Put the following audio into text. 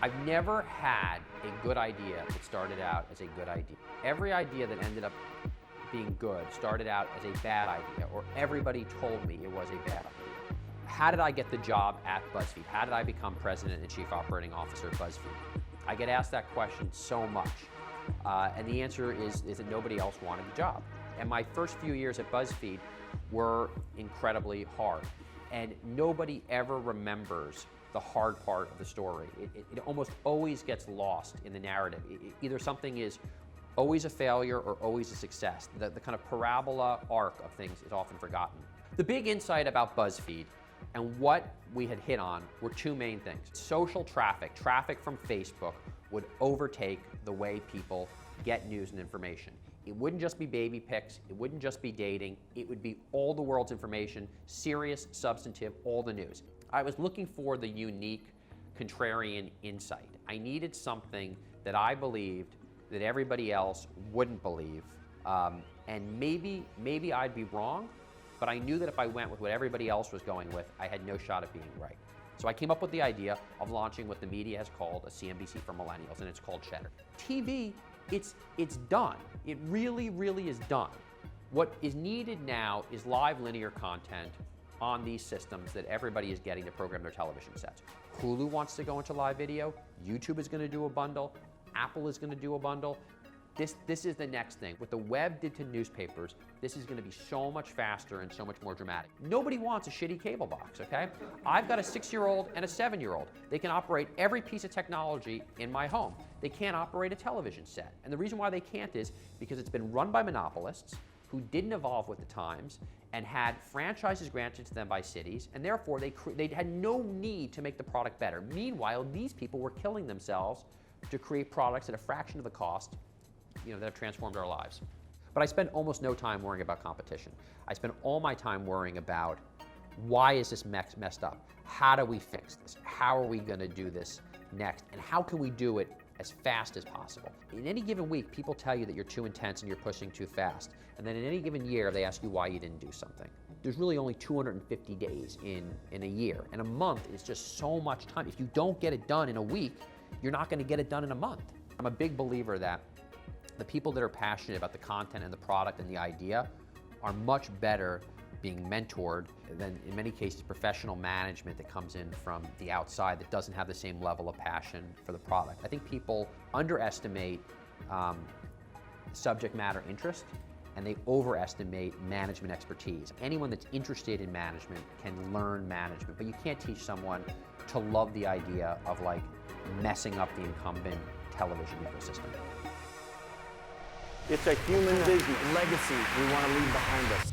I've never had a good idea that started out as a good idea. Every idea that ended up being good started out as a bad idea, or everybody told me it was a bad idea. How did I get the job at Buzzfeed? How did I become president and chief operating officer at Buzzfeed? I get asked that question so much, and the answer is that nobody else wanted the job. And my first few years at Buzzfeed were incredibly hard, and nobody ever remembers the hard part of the story. It almost always gets lost in the narrative. Either something is always a failure or always a success. The kind of parabola arc of things is often forgotten. The big insight about Buzzfeed and what we had hit on were two main things. Social traffic from Facebook, would overtake the way people get news and information. It wouldn't just be baby pics, it wouldn't just be dating, it would be all the world's information, serious, substantive, all the news. I was looking for the unique, contrarian insight. I needed something that I believed that everybody else wouldn't believe, and maybe I'd be wrong, but I knew that if I went with what everybody else was going with, I had no shot at being right. So I came up with the idea of launching what the media has called a CNBC for millennials, and it's called Cheddar. TV, it's done. It really, really is done. What is needed now is live linear content on these systems that everybody is getting to program their television sets. Hulu wants to go into live video. YouTube is going to do a bundle. Apple is going to do a bundle. This is the next thing. What the web did to newspapers, this is going to be so much faster and so much more dramatic. Nobody wants a shitty cable box, okay? I've got a 6-year-old and a 7-year-old. They can operate every piece of technology in my home. They can't operate a television set. And the reason why they can't is because it's been run by monopolists who didn't evolve with the times and had franchises granted to them by cities, and therefore they had no need to make the product better. Meanwhile, these people were killing themselves to create products at a fraction of the cost, that have transformed our lives. But I spend almost no time worrying about competition. I spend all my time worrying about why is this messed up? How do we fix this? How are we going to do this next? And how can we do it as fast as possible? In any given week, people tell you that you're too intense and you're pushing too fast. And then in any given year, they ask you why you didn't do something. There's really only 250 days in a year. And a month is just so much time. If you don't get it done in a week, you're not going to get it done in a month. I'm a big believer that the people that are passionate about the content and the product and the idea are much better being mentored than, in many cases, professional management that comes in from the outside that doesn't have the same level of passion for the product. I think people underestimate subject matter interest, and they overestimate management expertise. Anyone that's interested in management can learn management, but you can't teach someone to love the idea of messing up the incumbent television ecosystem. It's a human business legacy we want to leave behind us.